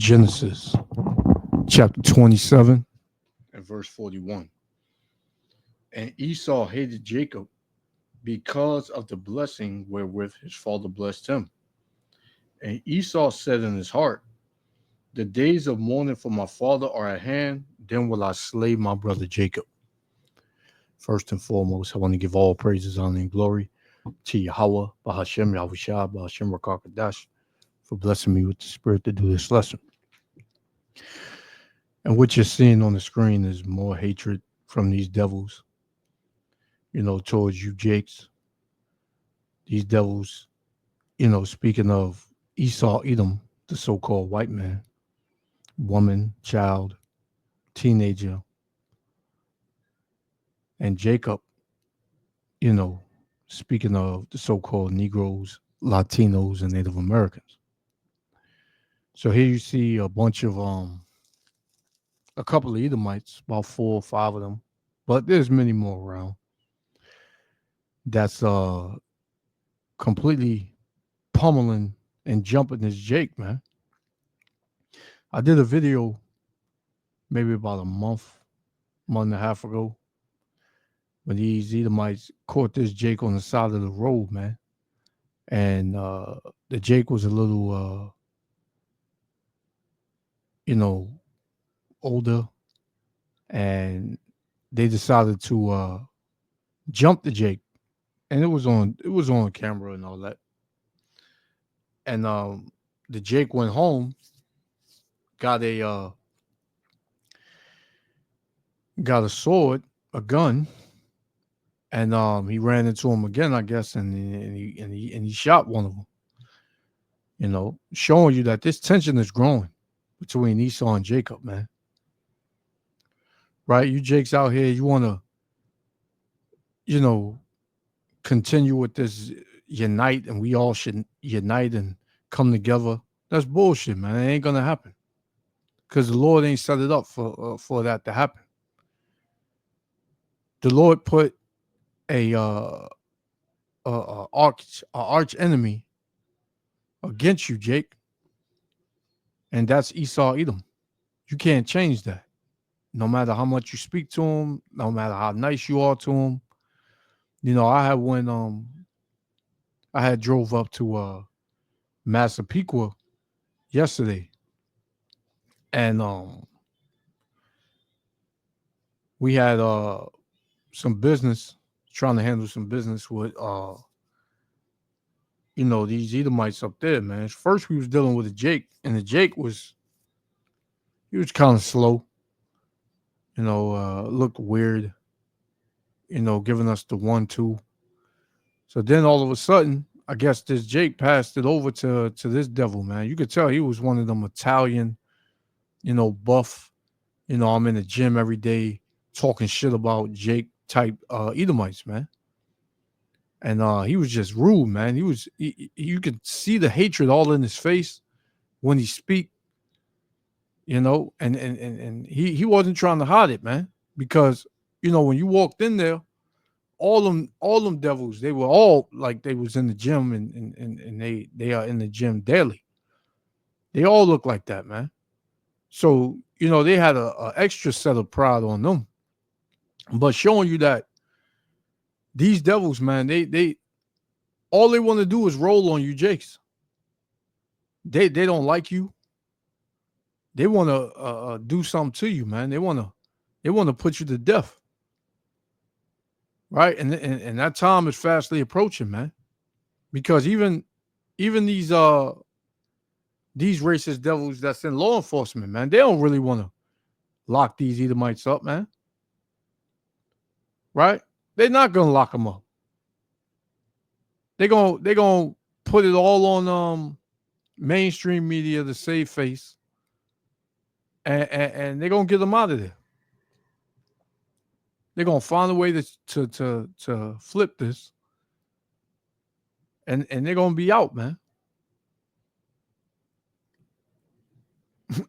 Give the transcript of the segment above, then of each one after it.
Genesis chapter 27 and verse 41. And Esau hated Jacob because of the blessing wherewith his father blessed him. And Esau said in his heart, the days of mourning for my father are at hand, then will I slay my brother Jacob. First and foremost, I want to give all praises, honor, and glory to Yahweh, Bahashem, Yahushua, Bahashem, Rakakadash, for blessing me with the spirit to do this lesson. And what you're seeing on the screen is more hatred from these devils, towards you, Jakes. These devils, speaking of Esau, Edom, the so-called white man, woman, child, teenager, and Jacob, speaking of the so-called Negroes, Latinos, and Native Americans. So here you see a bunch of a couple of Edomites, about 4 or 5 of them, but there's many more around. That's completely pummeling and jumping this Jake, man. I did a video maybe about a month and a half ago when these Edomites caught this Jake on the side of the road, man. And the Jake was a little, older, and they decided to jump the Jake, and it was on camera and all that. And the Jake went home, got a sword, a gun, and he ran into him again, I guess, and he shot one of them. Showing you that this tension is growing between Esau and Jacob, man. Right? You Jakes out here, you want to, continue with this unite, and we all should unite and come together. That's bullshit, man. It ain't gonna happen because the Lord ain't set it up for that to happen. The Lord put a arch enemy against you, Jake, and that's Esau, Edom. You can't change that. No matter how much you speak to him, no matter how nice you are to him. I had drove up to Massapequa yesterday, and we had some business, trying to handle some business with these Edomites up there, man. First we was dealing with a Jake, and the Jake was kind of slow, looked weird, giving us the 1-2. So then all of a sudden, I guess this Jake passed it over to this devil, man. You could tell he was one of them Italian, buff. I'm in the gym every day talking shit about Jake type Edomites, man. And he was just rude, man. You could see the hatred all in his face when he speak, and he wasn't trying to hide it, man. Because, when you walked in there, all them devils, they were all like they was in the gym and they are in the gym daily. They all look like that, man. So, they had a extra set of pride on them. But showing you that these devils, man, they all they want to do is roll on you, Jakes. They don't like you. They want to do something to you, man. They want to put you to death. Right? And that time is fastly approaching, man. Because even these racist devils that's in law enforcement, man, they don't really want to lock these Edomites up, man. Right? They're not gonna lock them up. They're gonna put it all on mainstream media to save face, and they're gonna get them out of there. They're gonna find a way to flip this, and they're gonna be out, man.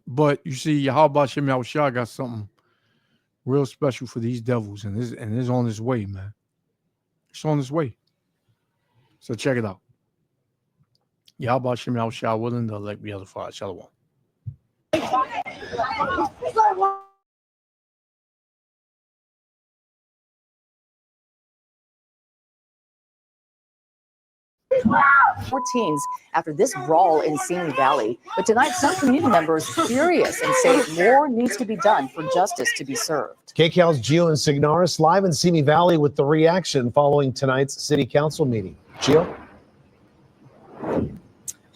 But you see, how about Shem Yahushua got something real special for these devils, and it's on its way, man. It's on its way. So check it out. Yahweh Shem Yahushua willing, the elect be other Shalom. More teens after this brawl in Simi Valley. But tonight, some community members furious and say more needs to be done for justice to be served. KCAL's Gio and Signaris live in Simi Valley with the reaction following tonight's city council meeting. Gio?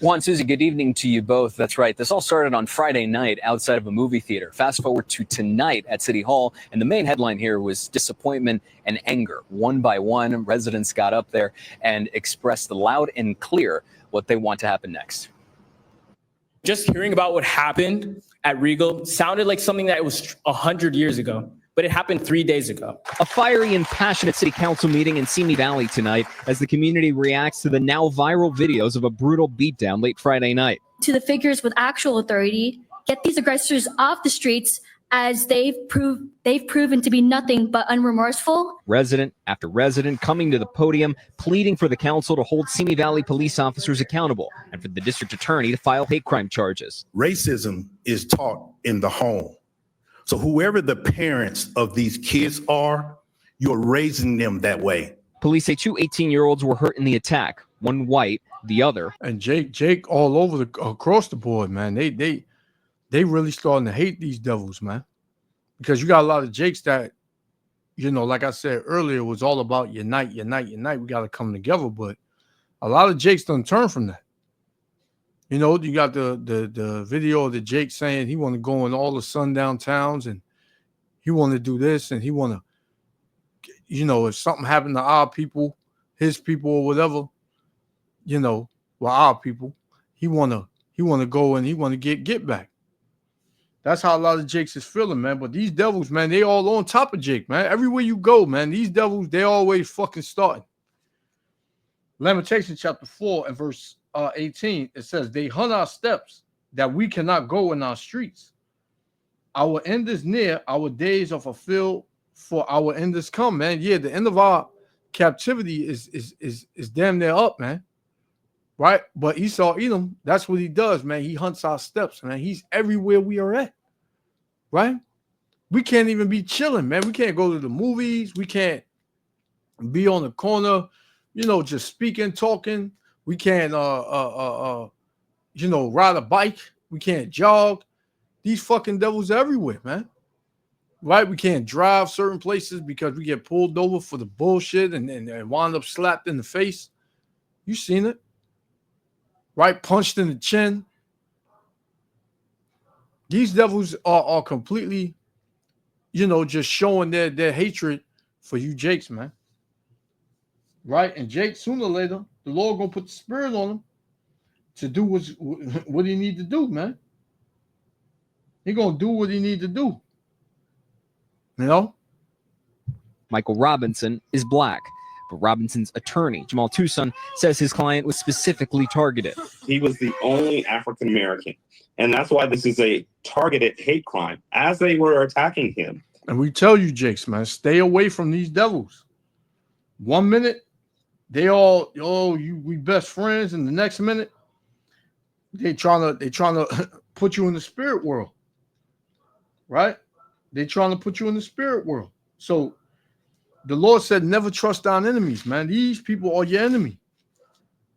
Juan, Susie, good evening to you both. That's right. This all started on Friday night outside of a movie theater. Fast forward to tonight at City Hall, and the main headline here was disappointment and anger. One by one, residents got up there and expressed loud and clear what they want to happen next. Just hearing about what happened at Regal sounded like something that was 100 years ago, but it happened 3 days ago. A fiery and passionate city council meeting in Simi Valley tonight as the community reacts to the now viral videos of a brutal beatdown late Friday night. To the figures with actual authority, get these aggressors off the streets, as they've proven to be nothing but unremorseful. Resident after resident coming to the podium, pleading for the council to hold Simi Valley police officers accountable and for the district attorney to file hate crime charges. Racism is taught in the home. So whoever the parents of these kids are, you're raising them that way. Police say two 18-year-olds were hurt in the attack, one white, the other. And Jake all over across the board, man. They really starting to hate these devils, man. Because you got a lot of Jakes that, you know, like I said earlier, it was all about unite. We got to come together. But a lot of Jakes done turn from that. You know, you got the video of the Jake saying he want to go in all the sundown towns and he want to do this and he want to, you know, if something happened to our people, his people or whatever, you know, well, our people, he want to go and he want to get back. That's how a lot of Jakes is feeling, man. But these devils, man, they all on top of Jake, man. Everywhere you go, man, these devils, they always fucking starting. Lamentations chapter 4 and verse 18, it says, they hunt our steps that we cannot go in our streets. Our end is near, our days are fulfilled, for our end is come, man. Yeah, the end of our captivity is damn near up, man. Right? But Esau Edom, that's what he does, man. He hunts our steps, man. He's everywhere we are at. Right? We can't even be chilling, man. We can't go to the movies. We can't be on the corner, you know, just speaking, talking. We can't you know, ride a bike. We can't jog. These fucking devils are everywhere, man. Right? We can't drive certain places because we get pulled over for the bullshit and wind up slapped in the face. You seen it. Right? Punched in the chin. These devils are completely, you know, just showing their hatred for you Jakes, man. Right? And Jake, sooner or later, the Lord going to put the spirit on him to do what he need to do, man. He going to do what he need to do. You know? Michael Robinson is black, but Robinson's attorney, Jamal Tucson, says his client was specifically targeted. He was the only African American, and that's why this is a targeted hate crime, as they were attacking him. And we tell you, Jakes, man, stay away from these devils. 1 minute, they all, we best friends, and the next minute, they trying to put you in the spirit world. Right? They trying to put you in the spirit world. So the Lord said, never trust thine enemies, man. These people are your enemy.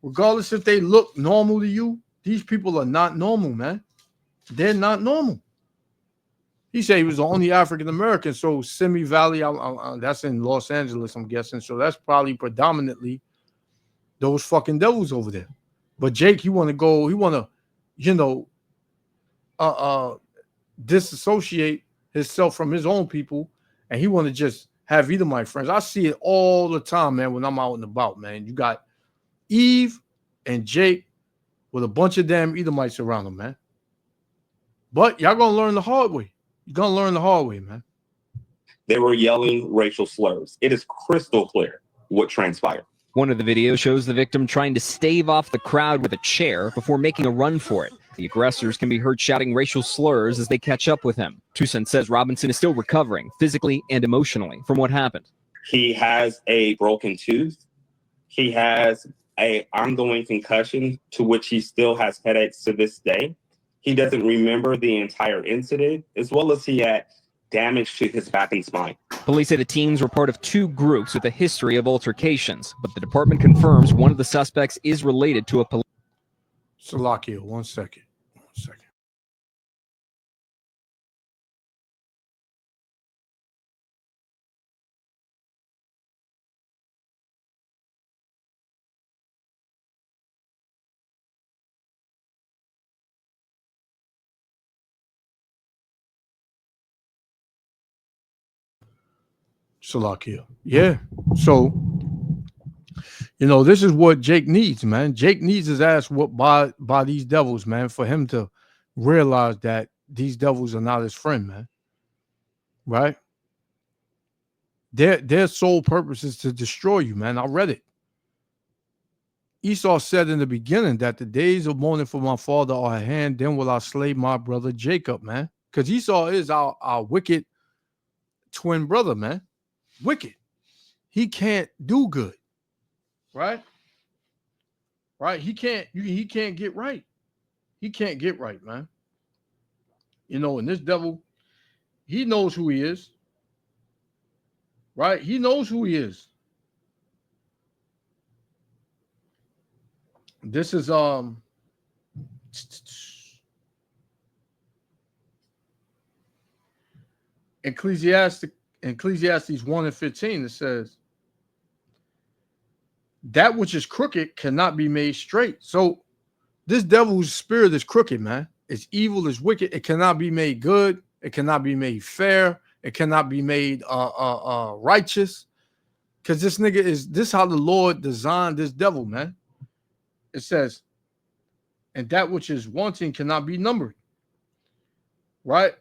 Regardless if they look normal to you, these people are not normal, man. They're not normal. He said he was the only African-American. So Simi Valley, that's in Los Angeles, I'm guessing. So that's probably predominantly those fucking devils over there. But Jake, he want to go, he want to, you know, disassociate himself from his own people. And he want to just have Edomite friends. I see it all the time, man, when I'm out and about, man. You got Eve and Jake with a bunch of damn Edomites around them, man. But y'all going to learn the hard way. You're going to learn the hard way, man. They were yelling racial slurs. It is crystal clear what transpired. One of the videos shows the victim trying to stave off the crowd with a chair before making a run for it. The aggressors can be heard shouting racial slurs as they catch up with him. Tucson says Robinson is still recovering physically and emotionally from what happened. He has a broken tooth. He has an ongoing concussion to which he still has headaches to this day. He doesn't remember the entire incident, as well as he had damage to his back and spine. Police say the teams were part of two groups with a history of altercations, but the department confirms one of the suspects is related to a police. Salakia, 1 second. 1 second. Salakia. Yeah. So, this is what Jake needs, man. Jake needs his ass whooped by these devils, man, for him to realize that these devils are not his friend, man. Right? Their sole purpose is to destroy you, man. I read it. Esau said in the beginning that the days of mourning for my father are at hand, then will I slay my brother Jacob, man. Because Esau is our wicked twin brother, man. Wicked. He can't do good. Right? Right? He can't get right. He can't get right, man. And this devil, he knows who he is. Right? He knows who he is. This is Ecclesiastes 1:15. It says, that which is crooked cannot be made straight. So this devil's spirit is crooked, man. It's evil, it's wicked. It cannot be made good. It cannot be made fair. It cannot be made righteous. Because this nigga this how the Lord designed this devil, man. It says, and that which is wanting cannot be numbered. Right?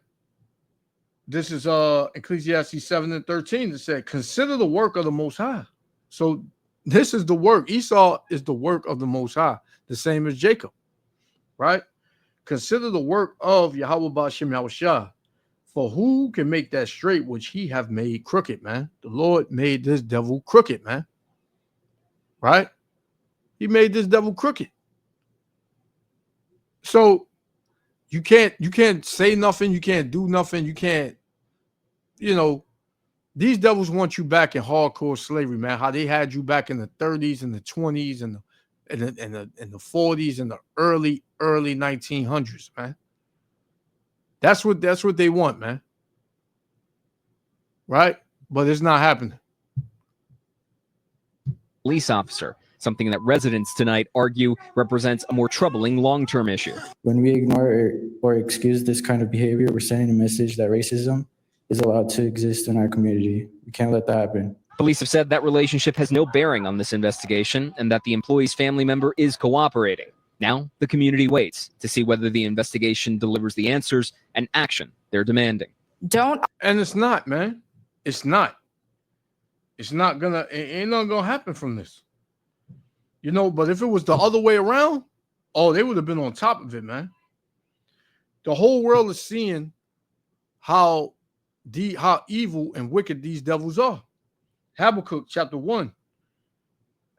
This is Ecclesiastes 7:13. It said, consider the work of the Most High. So this is the work. Esau is the work of the Most High, the same as Jacob. Right? Consider the work of Yahweh Ba'ashem Yahushua. For who can make that straight which he have made crooked, man? The Lord made this devil crooked, man. Right? He made this devil crooked. So you can't say nothing. You can't do nothing. You can't, these devils want you back in hardcore slavery, man. How they had you back in the 30s and the 20s and the 40s and the early 1900s, man. That's what they want, man. Right? But it's not happening. Police officer, something that residents tonight argue represents a more troubling long-term issue. When we ignore or excuse this kind of behavior, we're sending a message that racism is allowed to exist in our community. We can't let that happen. Police have said that relationship has no bearing on this investigation and that the employee's family member is cooperating. Now, the community waits to see whether the investigation delivers the answers and action they're demanding. And it's not, man. It's not. It ain't nothing gonna happen from this. But if it was the other way around, they would have been on top of it, man. The whole world is seeing how evil and wicked these devils are. Habakkuk chapter 1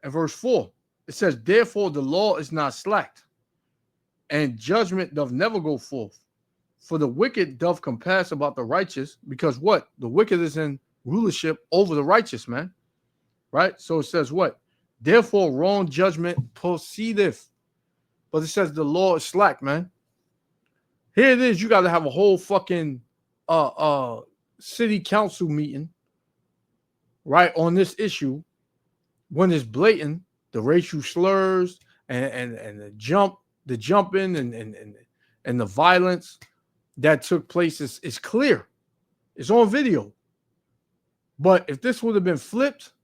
and verse 4. It says, therefore the law is not slacked, and judgment doth never go forth. For the wicked doth compass about the righteous, because what? The wicked is in rulership over the righteous, man. Right? So it says what? Therefore wrong judgment proceedeth. But it says the law is slack, man. Here it is. You got to have a whole fucking city council meeting, right, on this issue when it's blatant. The racial slurs and the jumping and the violence that took place is clear. It's on video. But if this would have been flipped,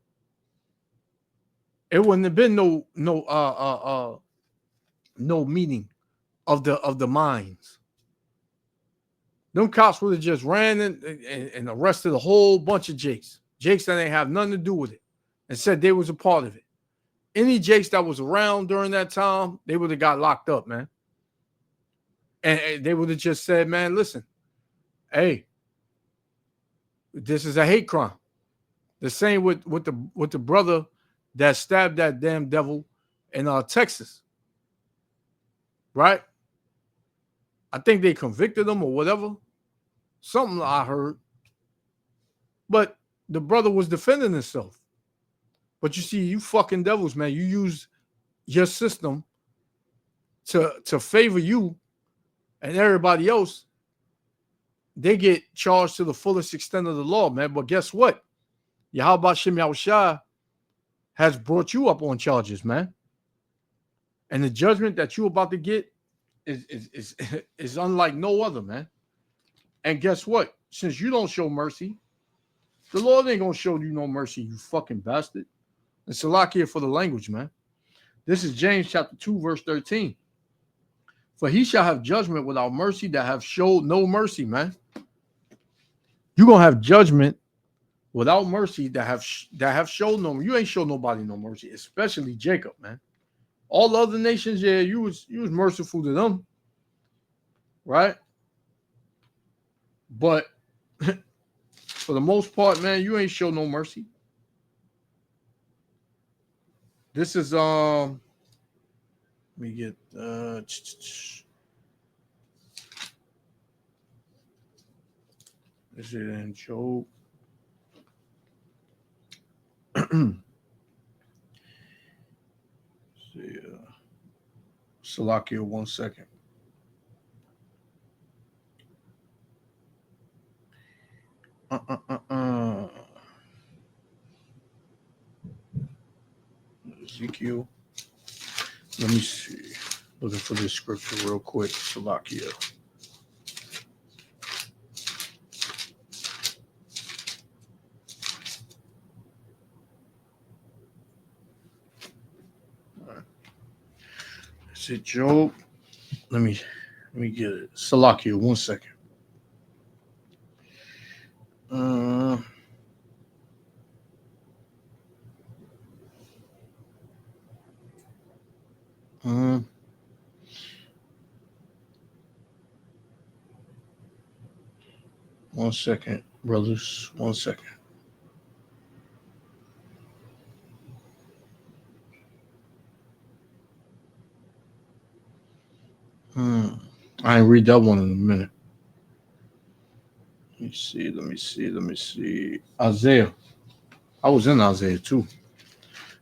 it wouldn't have been no meeting of the minds. Them cops would have just ran and arrested a whole bunch of Jakes that ain't have nothing to do with it, and said they was a part of it. Any Jakes that was around during that time, they would have got locked up, man. And they would have just said, man, listen, hey, this is a hate crime. The same with the brother that stabbed that damn devil in Texas. Right? I think they convicted him or whatever. Something I heard. But the brother was defending himself. But you see, you fucking devils, man, you use your system to favor you and everybody else. They get charged to the fullest extent of the law, man. But guess what? Yahweh Shem Yahushua has brought you up on charges, man. And the judgment that you're about to get is unlike no other, man. And guess what? Since you don't show mercy, the Lord ain't gonna show you no mercy, you fucking bastard. And Salakia for the language, man. This is James chapter 2, verse 13. For he shall have judgment without mercy that have showed no mercy, man. You're gonna have judgment without mercy that have showed no. You ain't showed nobody no mercy, especially Jacob, man. All the other nations, yeah, you was merciful to them, right? But for the most part, man, you ain't show no mercy. This is let me get is it in Job? See, Salakia, 1 second. Ezekiel. Let me see. Looking for this scripture real quick. Salakia. All right. Is it Job? Let me get it. Salakia, 1 second. One second, brothers. 1 second. I ain't read that one in a minute. Let me see. Isaiah. I was in Isaiah too.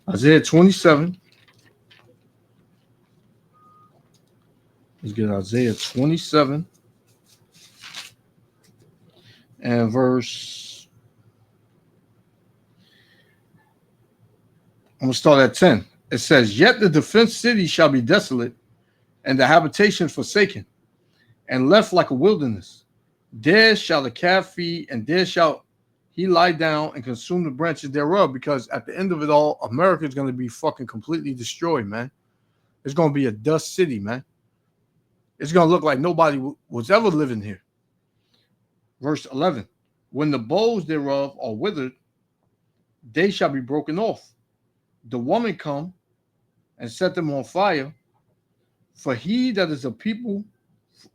Isaiah 27. Let's get Isaiah 27 and verse. I'm going to start at 10. It says, yet the defense city shall be desolate, and the habitation forsaken, and left like a wilderness. There shall the calf feed, and there shall he lie down and consume the branches thereof, because at the end of it all, America is going to be fucking completely destroyed, man. It's going to be a dust city, man. It's going to look like nobody was ever living here. Verse 11, when the boughs thereof are withered, they shall be broken off. The woman come and set them on fire. For he that is a people,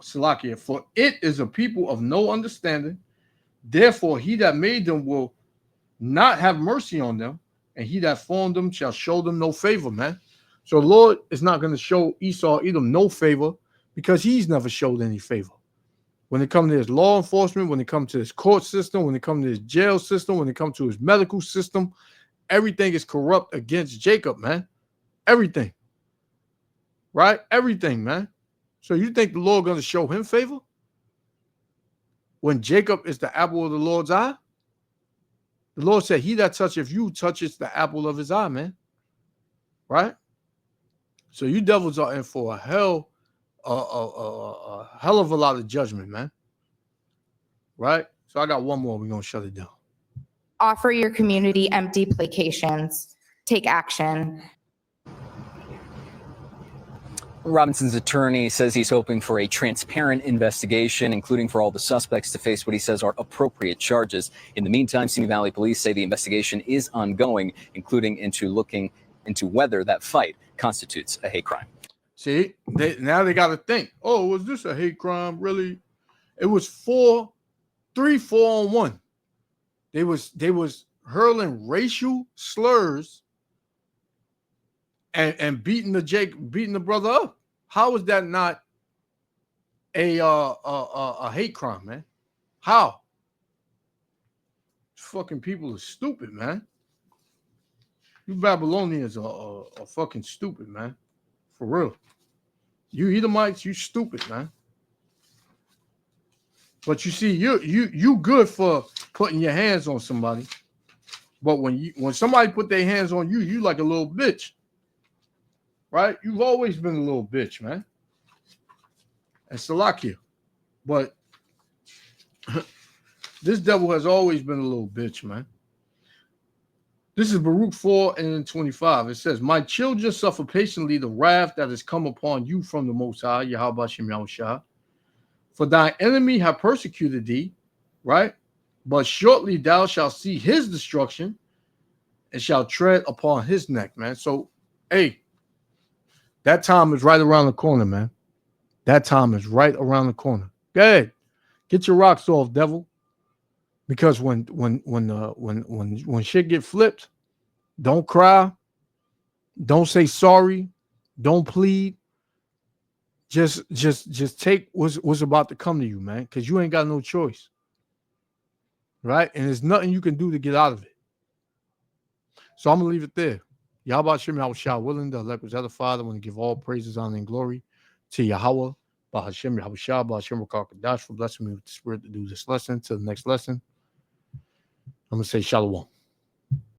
Salakia, for it is a people of no understanding. Therefore, he that made them will not have mercy on them, and he that formed them shall show them no favor, man. So the Lord is not going to show Esau, Edom, no favor, because he's never showed any favor. When it comes to his law enforcement, when it comes to his court system, when it comes to his jail system, when it comes to his medical system, everything is corrupt against Jacob, man. Everything. Right? Everything, man. So you think the Lord going to show him favor? When Jacob is the apple of the Lord's eye? The Lord said, he that toucheth you touches the apple of his eye, man. Right? So you devils are in for a hell of a lot of judgment, man. Right? So I got one more. We're going to shut it down. Offer your community empty placations. Take action. Robinson's attorney says he's hoping for a transparent investigation, including for all the suspects to face what he says are appropriate charges. In the meantime, Simi Valley police say the investigation is ongoing, including into looking into whether that fight constitutes a hate crime. See, now they got to think, oh, was this a hate crime? Really? It was 4 on 1. They was hurling racial slurs and beating the brother up. How is that not a hate crime, man. How? Fucking people are stupid, man. You Babylonians are fucking stupid, man. For real. You Edomites, you stupid, man. But you see, you good for putting your hands on somebody. But when somebody put their hands on you, you like a little bitch. Right? You've always been a little bitch, man. And Salakia. But this devil has always been a little bitch, man. This is Baruch 4:25. It says, my children suffer patiently the wrath that has come upon you from the Most High, Yahweh Shem Yahushua. For thy enemy have persecuted thee, right? But shortly thou shalt see his destruction and shalt tread upon his neck, man. So, hey, that time is right around the corner, man. That time is right around the corner. Go ahead. Get your rocks off, devil. Because when shit get flipped, don't cry, don't say sorry, don't plead. Just take what's about to come to you, man, because you ain't got no choice. Right? And there's nothing you can do to get out of it. So I'm gonna leave it there. Yahweh Shem Yahushua willing, the elect was the Father. I want to give all praises, honor, and glory to Yahweh, Bahashem Yahushua, Bahashem Rakakadash, for blessing me with the spirit to do this lesson. To the next lesson, I'm gonna say shalom.